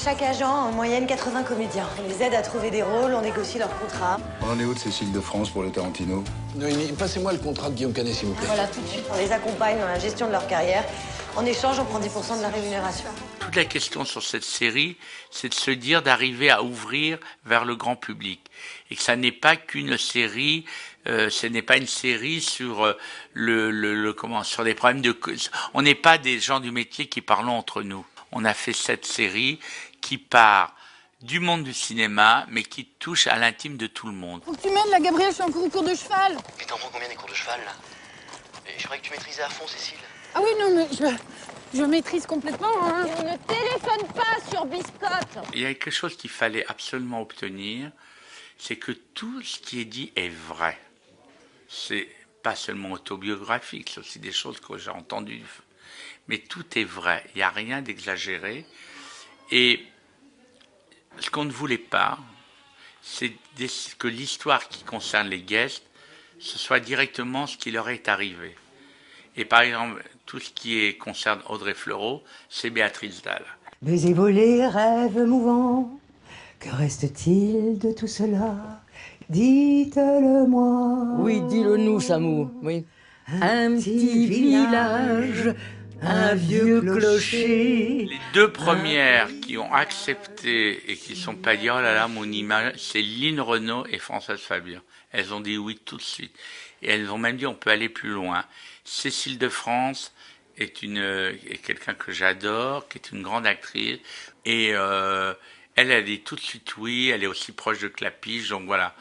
chaque agent en moyenne 80 comédiens. On les aide à trouver des rôles, on négocie leurs contrats. On en est où de Cécile de France pour le Tarantino? Noémie, passez-moi le contrat de Guillaume Canet, s'il vous plaît. Voilà, tout de suite, on les accompagne dans la gestion de leur carrière. En échange, on prend 10% de la rémunération. Toute la question sur cette série, c'est de se dire d'arriver à ouvrir vers le grand public. Et que ça n'est pas qu'une série, ce n'est pas une série sur sur des problèmes de... On n'est pas des gens du métier qui parlons entre nous. On a fait cette série qui part du monde du cinéma, mais qui touche à l'intime de tout le monde. Faut que tu m'aides, là, Gabriel, je suis encore au cours de cheval. Et t'en prends combien des cours de cheval, là? Et je croyais que tu maîtrisais à fond, Cécile. Ah oui, non, mais je maîtrise complètement, hein. On ne téléphone pas sur Biscotte. Il y a quelque chose qu'il fallait absolument obtenir, c'est que tout ce qui est dit est vrai. C'est pas seulement autobiographique, c'est aussi des choses que j'ai entendues. Mais tout est vrai, il n'y a rien d'exagéré. Et ce qu'on ne voulait pas, c'est que l'histoire qui concerne les guests, ce soit directement ce qui leur est arrivé. Et par exemple, tout ce qui concerne Audrey Fleurot, c'est Béatrice Dalle. Baiser volé, rêve mouvant, que reste-t-il de tout cela? Dites-le-moi. Oui, dis-le nous, Samou, oui. Un petit village, un vieux clocher. Les deux premières qui ont accepté et qui ne sont pas dit « Oh là là, mon image », c'est Line Renaud et Françoise Fabian. Elles ont dit oui tout de suite. Et elles ont même dit « On peut aller plus loin ». Cécile de France est quelqu'un que j'adore, qui est une grande actrice. Et elle a dit tout de suite oui, elle est aussi proche de Clapiche, donc voilà.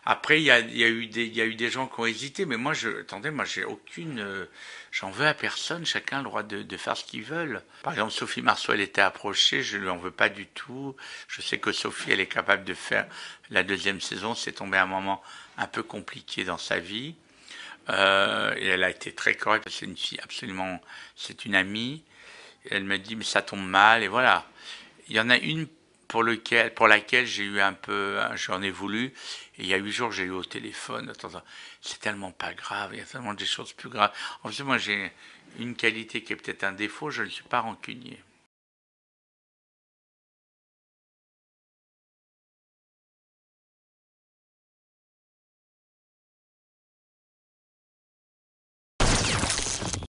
Après, il y a eu des gens qui ont hésité, mais moi, j'ai aucune... j'en veux à personne, chacun a le droit de faire ce qu'ils veulent. Par exemple, Sophie Marceau, elle était approchée, je ne lui en veux pas du tout. Je sais que Sophie, elle est capable de faire la deuxième saison, c'est tombé un moment un peu compliqué dans sa vie. Et elle a été très correcte, c'est une fille absolument... C'est une amie. Et elle me dit, mais ça tombe mal, et voilà. Il y en a une pour laquelle j'ai eu un peu, j'en ai voulu, et il y a 8 jours, j'ai eu au téléphone, attends, c'est tellement pas grave, il y a tellement des choses plus graves. En fait, moi, j'ai une qualité qui est peut-être un défaut, je ne suis pas rancunier.